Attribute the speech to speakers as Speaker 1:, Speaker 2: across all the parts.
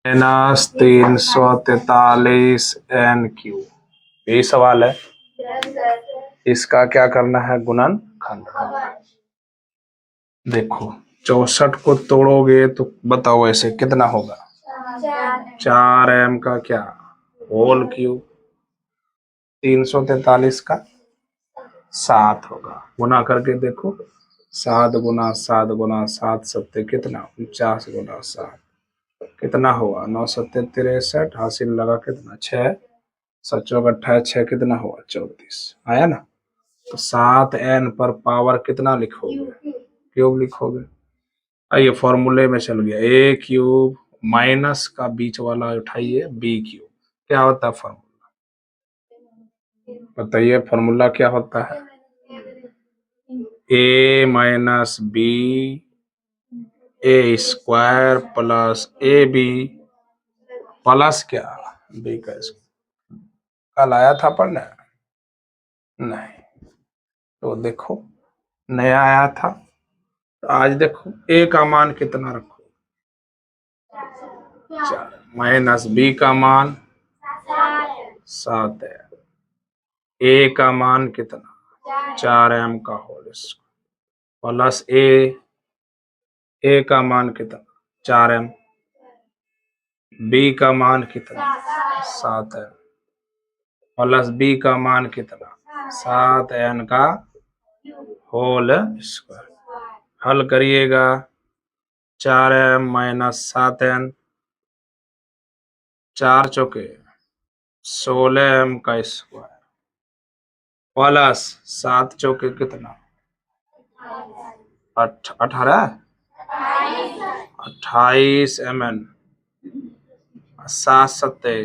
Speaker 1: -343 N Q, यही सवाल है। इसका क्या करना है? गुणनखंड करना है। देखो 64 को तोड़ोगे तो बताओ ऐसे कितना होगा? 4m का क्या होल क्यूब, 343 का 7 होगा। गुना करके देखो, 7 गुना 7 गुना 7 सत्ते कितना? 49 गुना 7 कितना हुआ? 9 सत्ते 63, हासिल लगा कितना? 6, 7 चौक 28, 6 कितना हुआ? 34 आया ना। तो 7n पर पावर कितना लिखोगे? क्यूब लिखोगे। आइए फॉर्मूले में चल गया, a क्यूब माइनस का बीच वाला उठाइए b क्यूब, क्या होता है फॉर्मूला? बताइए फॉर्मूला क्या होता है? a minus b a square plus a b plus क्या? b का स्क्वायर। कल आया था पढ़ने? नहीं। तो देखो नया आया था, तो आज देखो a का मान कितना रखो? 4, माइनस b का मान 7 है, a का मान कितना? 4m का होल स्क्वायर प्लस a का मान कितना? 4m, b का मान कितना? 7m प्लस b का मान कितना? 7n का होल स्क्वायर। हल करिएगा, 4m माइनस 7n, 4 चौके 16m का स्क्वायर प्लस 7 चौके कितना? 18, 28mn, 7 सत्ते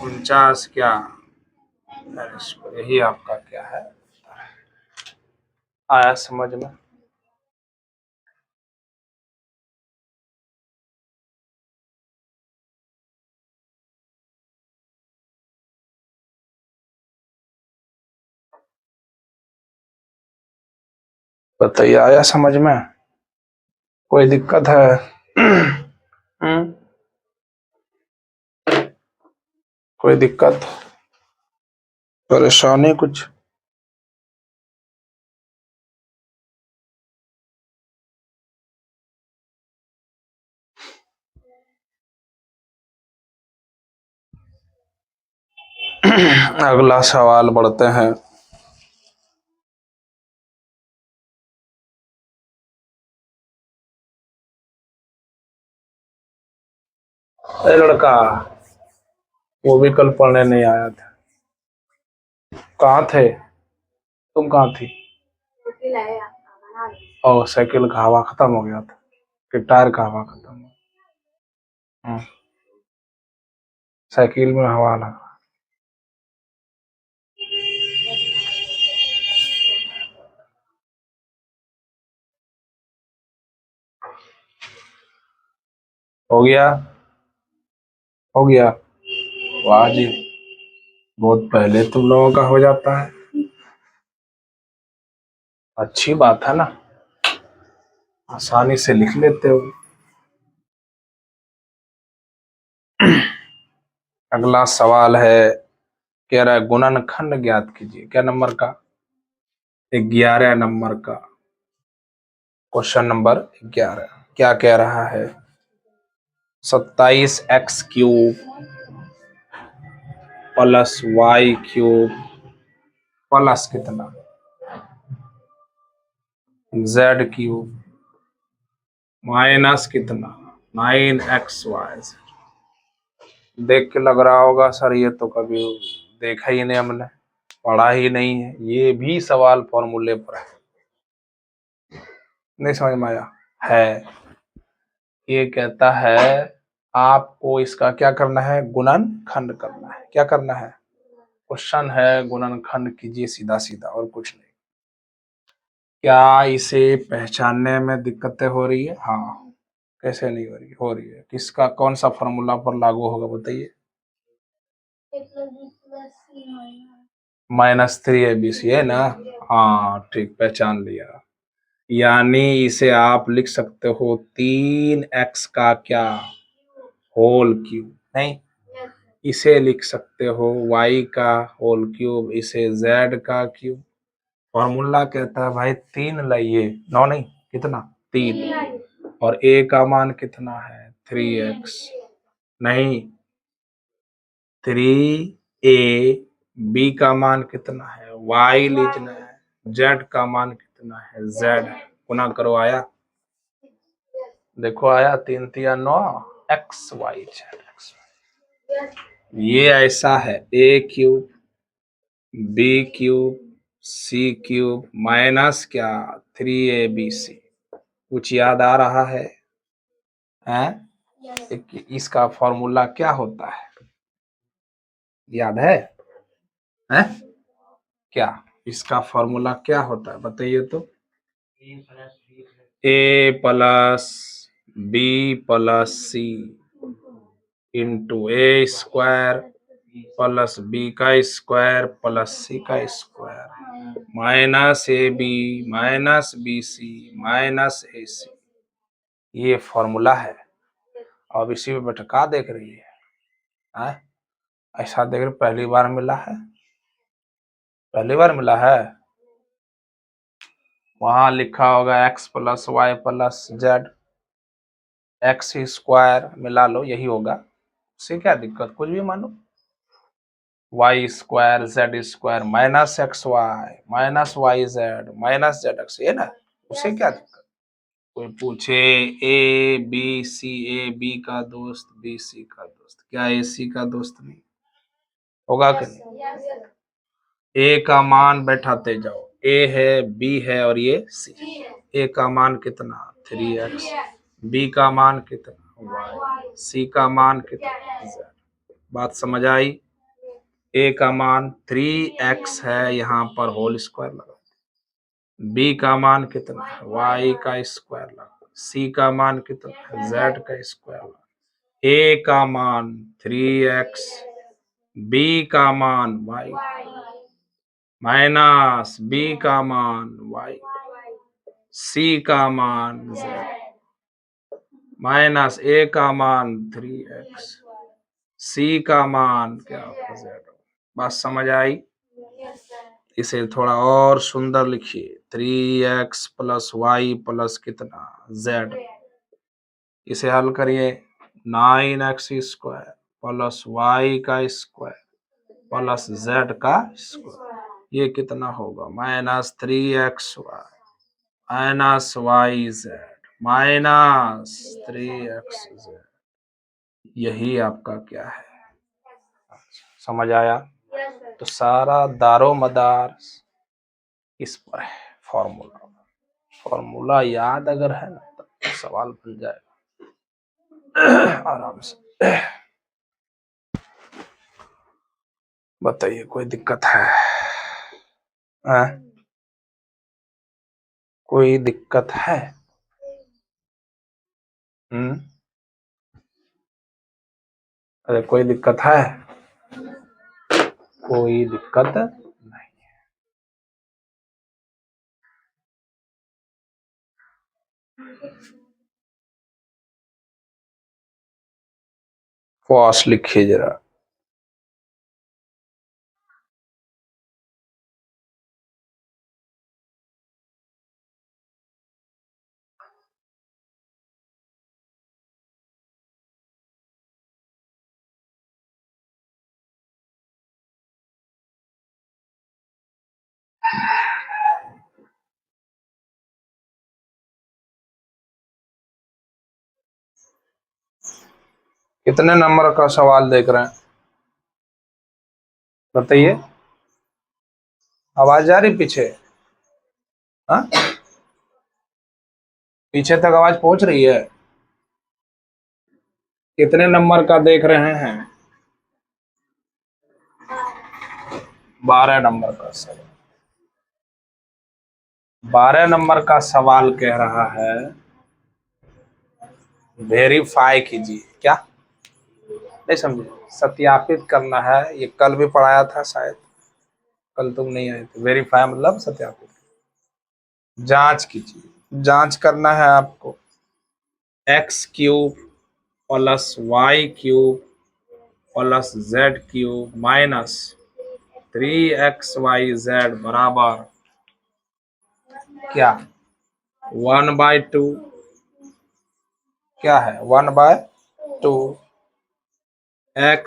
Speaker 1: 49 क्या? यही आपका क्या है? आया समझ में? बताइए आया समझ में? कोई दिक्कत है? कोई दिक्कत परेशानी कुछ? अगला सवाल बढ़ते हैं। अरे लड़का, वो भी कल पढ़ने नहीं आया था। कहाँ थे तुम? कहाँ थी? और साइकिल का हवा खत्म हो गया था कि टायर का हवा खत्म हो? साइकिल में हवा लगा। हो गया? हो गया? वाह जी, बहुत पहले तुम लोगों का हो जाता है। अच्छी बात है ना, आसानी से लिख लेते हो। अगला सवाल है, कह रहा है गुणनखंड ज्ञात कीजिए। क्या नंबर का? 11 नंबर का क्वेश्चन नंबर 11। क्या कह रहा है? 27x cube plus y cube plus कितना? z क्यूब माइनस कितना? 9xy। देख के लग रहा होगा सर ये तो कभी देखा ही नहीं, हमने पढ़ा ही नहीं है। ये भी सवाल फॉर्मूले पर है, नहीं समझ में आया है? ये कहता है आपको इसका क्या करना है? गुणनखंड करना है। क्या करना है? क्वेश्चन है गुणनखंड कीजिए सीधा सीधा, और कुछ नहीं। क्या इसे पहचानने में दिक्कतें हो रही है? हाँ। कैसे नहीं हो रही? हो रही है। किसका कौन सा फॉर्मूला पर लागू होगा बताइए? -3abc है ना? हाँ ठीक, पहचान लिया। यानी इसे आप लिख सकते हो 3x का क्या? होल क्यूब, नहीं इसे लिख सकते हो y का होल क्यूब, इसे z का क्यूब। फॉर्मूला कहता है भाई 3 लाइए, 9 नहीं, कितना 3, और a का मान कितना है 3x, नहीं 3a, b का मान कितना है y लिखना है, z का मान कितना है z, गुना करो, आया, देखो आया, 3 3 9, x y z x। ये ऐसा है a cube, b cube, c cube minus क्या 3abc। कुछ याद आ रहा है? इसका फॉर्मूला क्या होता है, याद है? हैं? क्या इसका फॉर्मूला क्या होता है बताइए तो? a plus b plus c into a square plus b का स्क्वायर प्लस सी का square minus a b minus b c minus a c. ये फॉर्मूला है। अब इसी में बैठका देख रही है, ऐसा देख रहे, पहली बार मिला है, पहली बार मिला है। वहां लिखा होगा x plus y plus z, x square मिला लो, यही होगा, उससे क्या दिक्कत, कुछ भी मानो, y square z square minus x y minus y z minus z x, ये ना, उसे क्या दिक्कत। कोई पूछे A B C, A B का दोस्त बी सी का दोस्त, क्या ए सी का दोस्त नहीं होगा कि नहीं? ए का मान बैठाते जाओ, ए है बी है और ये सी। ए का मान कितना 3x, बी का मान कितना y, सी का मान कितना z। बात समझ आई? ए का मान 3x है, यहाँ पर होल स्क्वायर लगा, बी का मान कितना है y का स्क्वायर लगा, सी का मान कितना है z का स्क्वायर लगा, ए का मान 3x, बी का मान y माइनस बी का मान y, सी का मान z माइनस ए का मान 3x, सी का मान क्या होगा z। बात समझ आई? इसे थोड़ा और सुंदर लिखिए, 3x प्लस वाई प्लस कितना z, इसे हल करिए, 9x स्क्वायर प्लस वाई का स्क्वायर प्लस z का स्क्वायर, ये कितना होगा -3xy minus y z minus 3xz। यही आपका क्या है, समझ आया? तो सारा दारो मदार इस पर है, फॉर्मूला। फॉर्मूला याद अगर है ना तो सवाल बन जाएगा आराम से। बताइए कोई दिक्कत है? कोई दिक्कत है? अरे कोई दिक्कत है? कोई दिक्कत नहीं है। फास्ट लिखिए जरा। कितने नंबर का सवाल देख रहे हैं बताइए? आवाज आ रही पीछे? हाँ, पीछे तक आवाज पहुंच रही है? कितने नंबर का देख रहे हैं? 12 नंबर का सवाल। 12 नंबर का सवाल कह रहा है वेरीफाई कीजिए, क्या नहीं समझे? सत्यापित करना है, ये कल भी पढ़ाया था शायद, कल तुम नहीं आए थे। वेरीफाई मतलब सत्यापित, जांच कीजिए, जांच करना है आपको। x cube plus y cube plus z cube minus 3xyz बराबर क्या 1/2 क्या है 1/2 x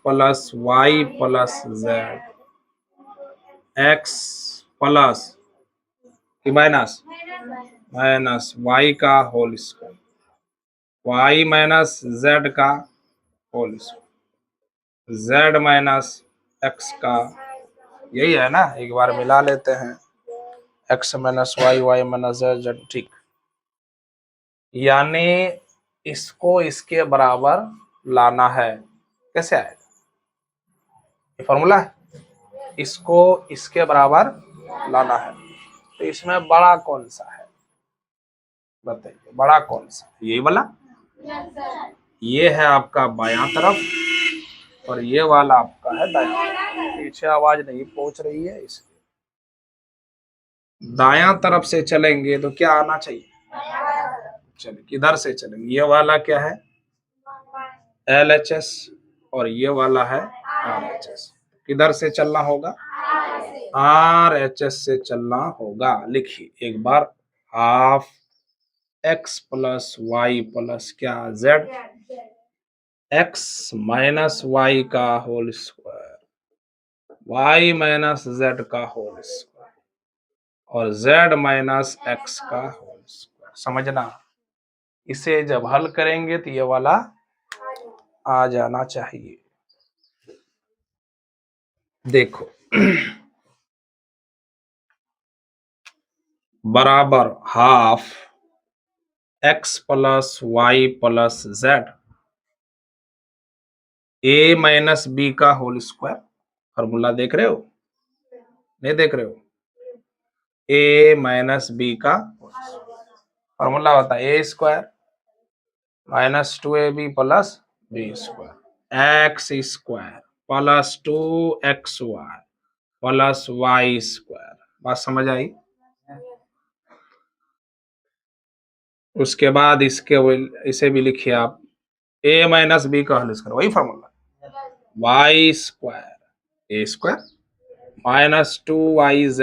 Speaker 1: plus y plus z x plus कि माइनस माइनस वाई का whole square y minus z का whole square z minus x का यही है ना, एक बार मिला लेते हैं x minus y y minus z z ठीक। यानी इसको इसके बराबर लाना है। कैसे आएगा ये फॉर्मूला है, इसको इसके बराबर लाना है। तो इसमें बड़ा कौन सा है बताइए, बड़ा कौन सा, यही वाला ये है आपका बायां तरफ और ये वाला आपका है दायां। पीछे आवाज नहीं पहुंच रही है इसलिए दायां तरफ से चलेंगे तो क्या आना चाहिए, चलिए किधर से चलेंगे, ये वाला क्या है LHS और ये वाला है RHS। किधर से चलना होगा RHS से चलना होगा। लिखिए एक बार half x plus y plus क्या z x माइनस वाई का whole square y minus z का होल स्क्वायर और z माइनस x का होल स्क्वायर। समझना, इसे जब हल करेंगे तो ये वाला आ जाना चाहिए। देखो बराबर half x plus y plus z a minus b का होल स्क्वायर। फॉर्मूला देख रहे हो नहीं देख रहे हो, ए माइनस बी का फॉर्मूला होता है a square minus 2ab plus b square x square plus 2xy plus y square. बात समझ आई। उसके बाद इसे भी लिखिए आप ए माइनस बी का होल स्क्वायर, वही formula y square a square minus 2yz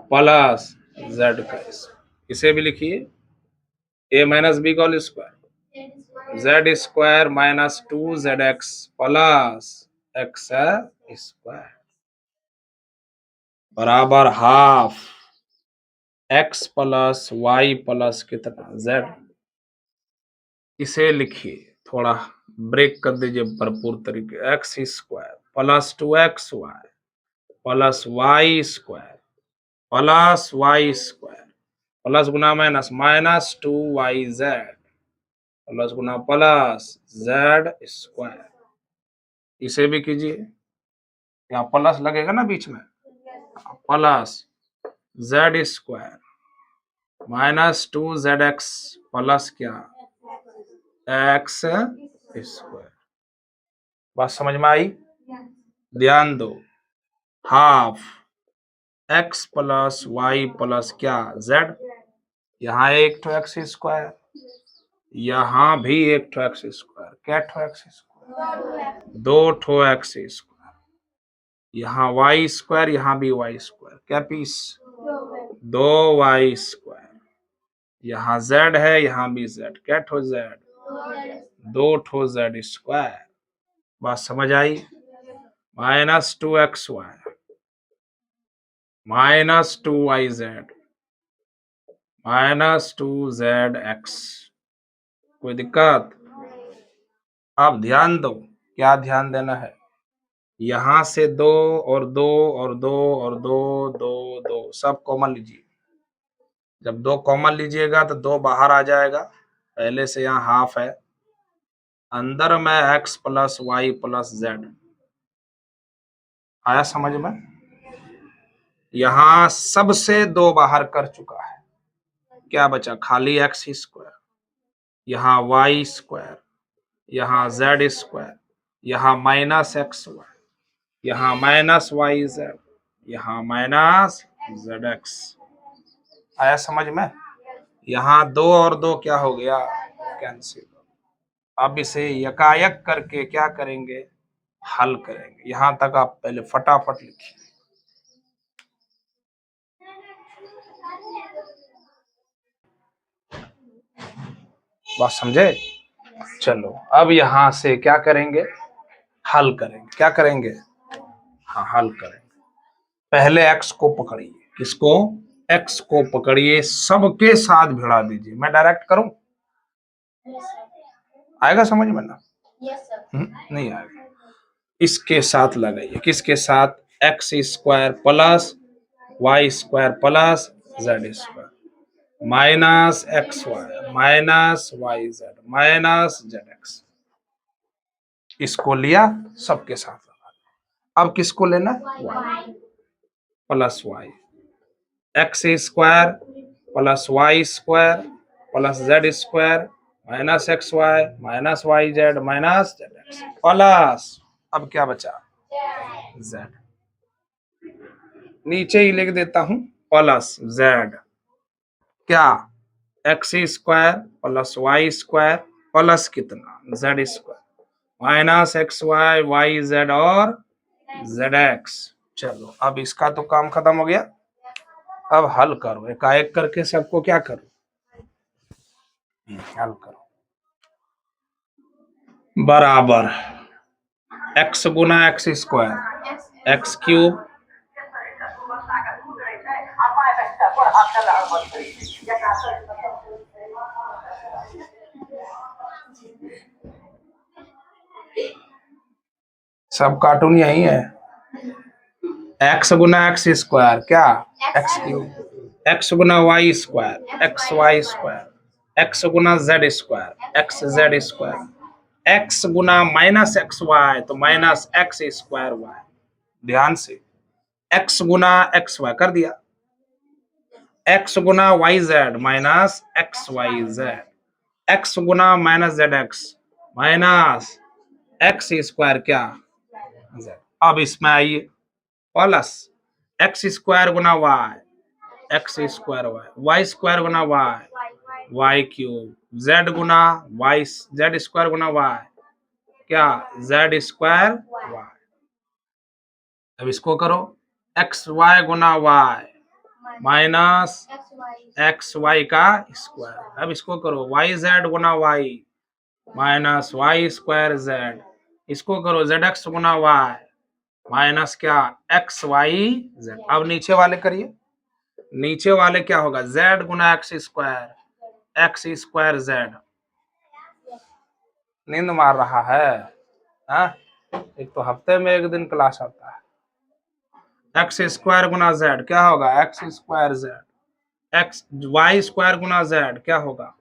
Speaker 1: plus Z का स्क्वायर। इसे भी लिखिए ए माइनस बी का whole square z square minus 2zx plus x square बराबर half x plus y plus कितना Z. इसे लिखिए, थोड़ा ब्रेक कर दीजिए भरपूर तरीके, x square plus 2xy plus y square plus y square plus गुना माइनस माइनस 2yz प्लस गुना प्लस जेड स्क्वायर। इसे भी कीजिए, यहाँ प्लस लगेगा ना बीच में, plus z square minus 2zx plus क्या एक्स स्क्वायर। बात समझ में आई। ध्यान दो half x plus y plus क्या जेड, यहाँ एक ठो एक्स स्क्वायर यहाँ भी एक ठो एक्स स्क्वायर, क्या ठो एक्स स्क्वायर दो ठो एक्स स्क्वायर, यहाँ वाई स्क्वायर यहाँ भी वाई स्क्वायर, क्या पीस दो वाई स्क्वायर, यहाँ जेड है यहाँ भी जेड, क्या ठो जेड दो ठो जेड स्क्वायर। बात समझ आई। Minus 2xy minus 2yz minus 2zx। कोई दिक्कत। अब ध्यान दो, क्या ध्यान देना है, यहां से दो और दो और दो और दो दो दो सब कॉमन लीजिए। जब दो कॉमन लीजिएगा तो दो बाहर आ जाएगा, पहले से यहाँ हाफ है, अंदर में x plus y plus z आया समझ में। यहां सबसे दो बाहर कर चुका है, क्या बचा खाली एक्स स्क्वायर, यहाँ वाई स्क्वायर, यहाँ जेड स्क्वायर, यहाँ माइनस एक्स वाई, यहाँ माइनस वाई जेड, यहाँ माइनस जेड एक्स। आया समझ में। यहाँ दो और दो क्या हो गया कैंसिल, अब इसे यकायक करके क्या करेंगे, हल करेंगे। यहां तक आप पहले फटाफट लिखिए। बात समझे? चलो अब यहां से क्या करेंगे, हल करेंगे। क्या करेंगे? हाँ, हल करेंगे। पहले एक्स को पकड़िए। किसको? एक्स को पकड़िए, सबके साथ भिड़ा दीजिए। मैं डायरेक्ट करूं? आएगा समझ में ना? नहीं आएगा। इसके साथ लगाइए। किसके साथ? X square plus y square plus z square minus x y minus y z minus z x. इसको लिया, सबके साथ लगा। अब किसको लेना? Y plus y, x square plus y square plus z square minus x y minus y z minus z x plus, अब क्या बचा? जेड। नीचे ही लिख देता हूं प्लस जेड। क्या? X square plus y square plus कितना? Z square minus x y y z और जेड एक्स। चलो अब इसका तो काम खत्म हो गया। अब हल करो, एकाएक करके सबको क्या करो, हल करो। बराबर एक्स गुना एक्स स्क्वायर एक्स क्यूब सब कार्टून यही है। एक्स गुना एक्स स्क्वायर क्या? X cube. एक्स गुना y square x y square. X गुना z square x z square. X गुना माइनस एक्स वाई तो माइनस एक्स स्क्वायर वाई। ध्यान से, एक्स गुना एक्स वाई कर दिया, एक्स गुना y z minus x y z. X गुना minus z x minus x square क्या? जेड। अब इसमें आइए प्लस एक्स स्क्वायर गुना y x square y y square गुना वाई वाई क्यूब जेड गुना वाई जेड स्क्वायर गुना वाई क्या? Z square y. अब इसको करो एक्स वाई गुना वाई माइनस एक्स वाई का स्क्वायर। अब इसको करो वाई जेड गुना y minus y square z. इसको करो जेड एक्स गुना वाई माइनस क्या? X y z. अब नीचे वाले करिए। नीचे वाले क्या होगा? जेड गुना एक्स स्क्वायर जेड। नींद मार रहा है? हा? एक तो हफ्ते में एक दिन क्लास आता है। एक्स स्क्वायर गुना जेड क्या होगा? X square z. X y square गुना जेड क्या होगा?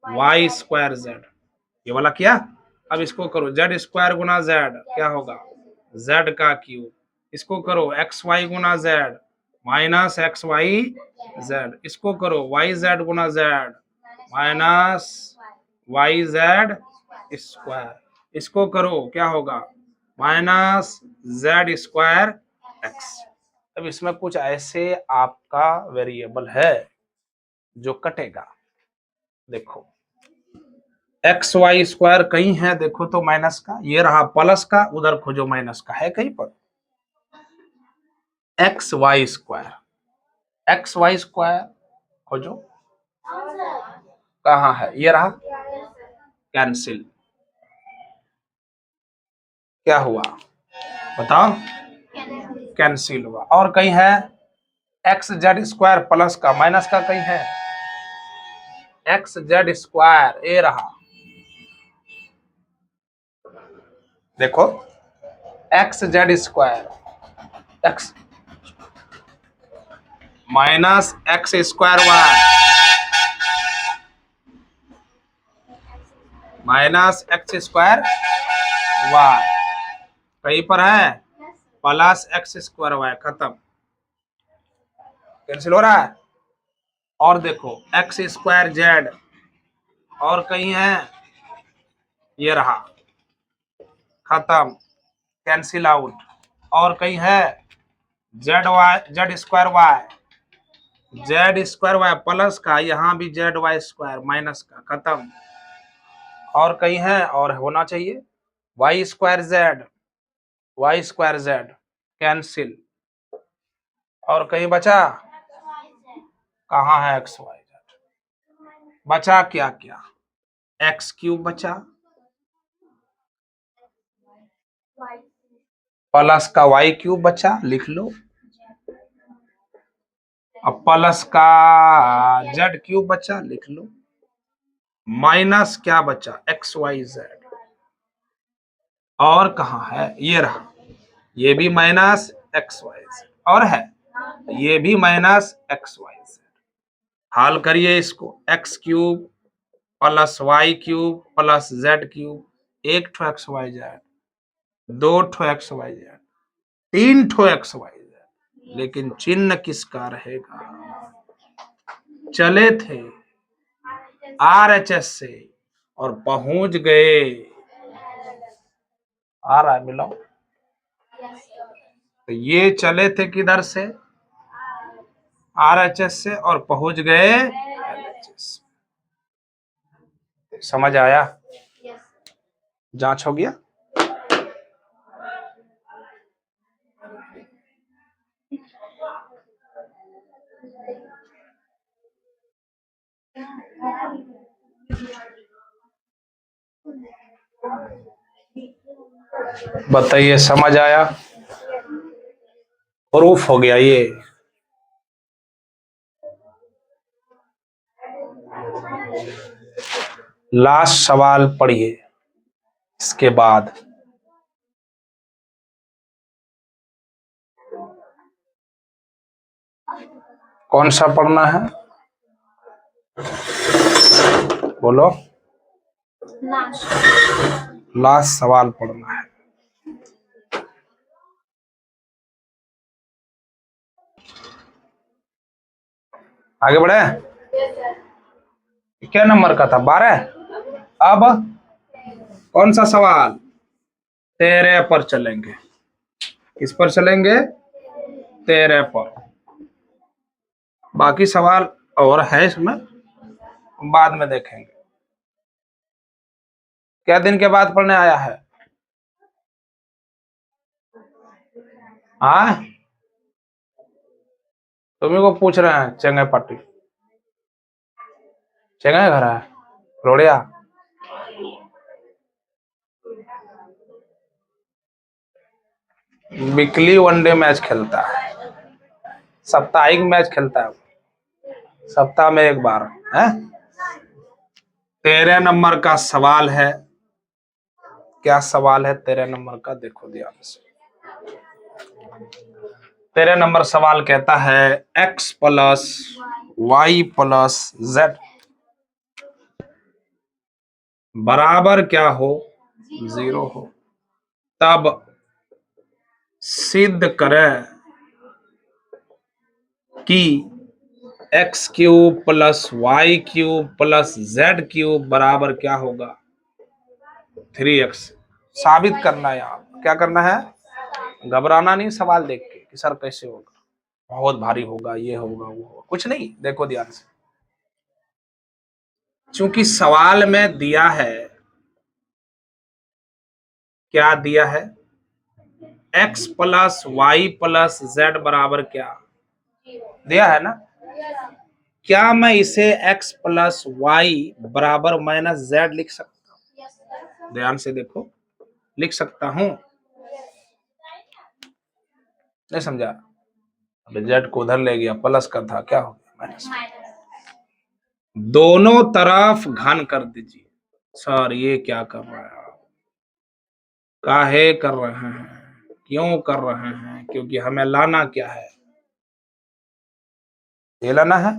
Speaker 1: Y square z. ये वाला किया। अब इसको करो जेड स्क्वायर गुना जेड क्या होगा? जेड का क्यूब। इसको करो एक्स वाई गुना z minus x y z. इसको करो वाई जेड गुना z minus y z square. इसको करो क्या होगा? Minus z square x. अब इसमें कुछ ऐसे आपका वेरिएबल है जो कटेगा। देखो एक्स वाई स्क्वायर कहीं है, देखो तो माइनस का, ये रहा प्लस का, उधर खोजो माइनस का है कहीं पर। एक्स वाई स्क्वायर खोजो, कहाँ है? ये रहा, कैंसिल। क्या हुआ बताओ? कैंसिल हुआ। और कहीं है एक्स जेड स्क्वायर प्लस का, माइनस का कहीं है? एक्स जेड स्क्वायर ये रहा, देखो x z square x minus x square y minus x square y कहीं पर है प्लस एक्स स्क्वायर वाई। खत्म, कैंसिल हो रहा है। और देखो एक्स स्क्वायर जेड और कहीं है, ये रहा, खत्म, कैंसिल आउट। और कहीं है जेड स्क्वायर वाई प्लस का, यहाँ भी जेड वाई स्क्वायर माइनस का, खत्म। और कहीं है और होना चाहिए वाई स्क्वायर जेड कैंसिल। और कहीं बचा, कहाँ है एक्स वाई जेड, बचा क्या क्या, एक्स क्यूब बचा प्लस का वाई क्यूब बचा, लिख लो, अब प्लस का जेड क्यूब बचा, लिख लो, माइनस क्या बचा, एक्स वाई जेड। और कहाँ है, ये रहा, ये भी माइनस एक्स वाई जेड, और है ये भी माइनस एक्स वाई जेड। हल करिए इसको, x cube plus y cube plus z cube, एक ठो एक्स वाई जेड, दो ठो एक्स वाई जेड, तीन ठो एक्स वाई जेड, लेकिन चिन्ह किसका रहेगा, चले थे आरएचएस से और पहुंच गए, आ रहा है मिलाओ, तो ये चले थे किधर से, आरएचएस से, और पहुंच गए एलएचएस। समझ आया, जांच हो गया। बताइए समझ आया, प्रूफ हो गया ये। लास्ट सवाल पढ़िए इसके बाद। कौन सा पढ़ना है, बोलो, लास्ट सवाल पढ़ना है। आगे बढ़े, क्या नंबर का था, 12। अब कौन सा सवाल, 13 पर चलेंगे, किस पर चलेंगे, 13 पर। बाकी सवाल और है इसमें, बाद में देखेंगे। क्या दिन के बाद पढ़ने आया है, हाँ तुम्ही को पूछ रहे हैं, चेंगे पार्टी, चेंगे घर है रोड़िया, वीकली वनडे मैच खेलता है, साप्ताहिक मैच खेलता है, सप्ताह में एक बार है। 13 नंबर का सवाल है, क्या सवाल है 13 नंबर का, देखो ध्यान से। 13 नंबर सवाल कहता है x plus y plus z बराबर क्या हो, 0 हो, तब सिद्ध करें कि x cube plus y cube plus z cube बराबर क्या होगा, 3x। साबित करना है, आप क्या करना है, घबराना नहीं सवाल देख के कि सर कैसे होगा, बहुत भारी होगा, ये होगा वो होगा, कुछ नहीं, देखो ध्यान से। चूंकि सवाल में दिया है, क्या दिया है, x plus y plus z बराबर क्या दिया है ना, क्या मैं इसे x प्लस वाई बराबर माइनस जेड लिख सकता हूं, ध्यान से देखो, लिख सकता हूं, नहीं समझा, अबे जेड को उधर ले गया, प्लस का था, क्या हो गया माइनस, दोनों तरफ घन कर दीजिए। सर ये क्या कर रहा है आप, काहे कर रहे हैं, क्यों कर रहे हैं, क्योंकि हमें लाना क्या है, ये लाना है।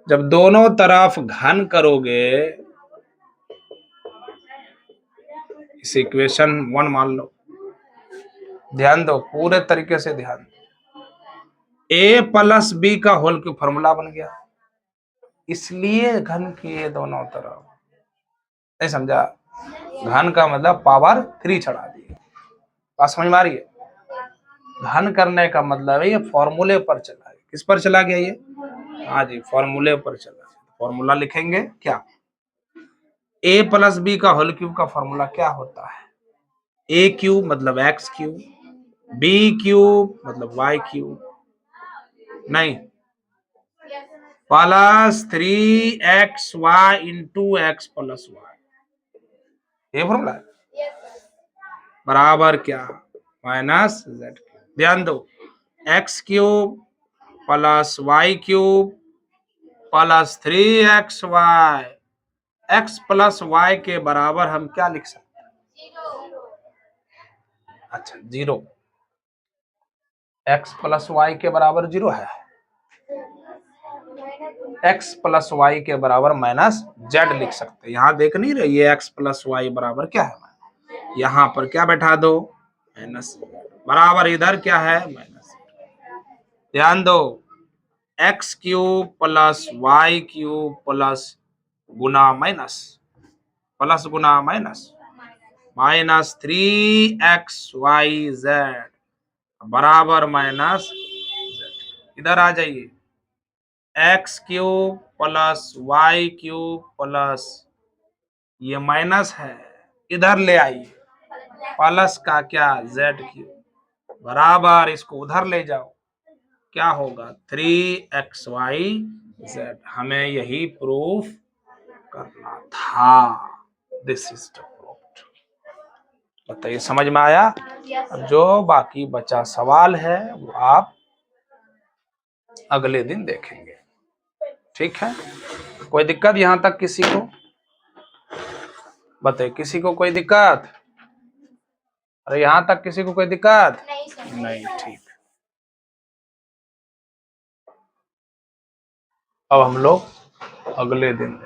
Speaker 1: जब दोनों तरफ घन करोगे, इस इक्वेशन 1 मान लो, ध्यान दो पूरे तरीके से ध्यान दो, a प्लस बी का होल क्यूब फॉर्मूला बन गया, इसलिए घन किए दोनों तरफ, नहीं समझा, घन का मतलब पावर 3 चढ़ा दिए, बात समझ में आ रही है, घन करने का मतलब है ये फॉर्मूले पर चला है, किस पर चला गया ये, हाँ जी फॉर्मूले पर चला, फॉर्मूला लिखेंगे क्या, ए प्लस बी का होल क्यूब का फॉर्मूला क्या होता है? ए क्यूब मतलब एक्स क्यूब, बी क्यूब मतलब वाई क्यूब, नहीं, plus 3xy into x plus y, ये फॉर्मूला बराबर क्या? Minus z. ध्यान दो, x cube plus y cube plus 3xy, x plus y के बराबर हम क्या लिख सकते हैं? अच्छा, जीरो। एक्स प्लस वाई के बराबर जीरो है, एक्स प्लस वाई के बराबर माइनस जेड लिख सकते हैं। यहां देख नहीं रहे, ये एक्स प्लस वाई बराबर क्या है? यहां पर क्या बैठा दो? माइनस। बराबर इधर क्या है? माइनस। ध्यान दो, x cube plus y cube plus गुना माइनस, प्लस गुना माइनस, माइनस 3xyz बराबर माइनस जेड। इधर आ जाइए, x cube plus y cube plus, ये माइनस है, इधर ले आइए, प्लस का क्या? जेड क्यूब बराबर, इसको उधर ले जाओ, क्या होगा? 3xyz। हमें यही प्रूफ करना था। This is the proof. बताइए, समझ में आया? अब जो बाकी बचा सवाल है वो आप अगले दिन देखेंगे, ठीक है? कोई दिक्कत यहां तक किसी को? बताइए, किसी को कोई दिक्कत? अरे यहां तक किसी को कोई दिक्कत? नहीं, ठीक। अब हम लोग अगले दिन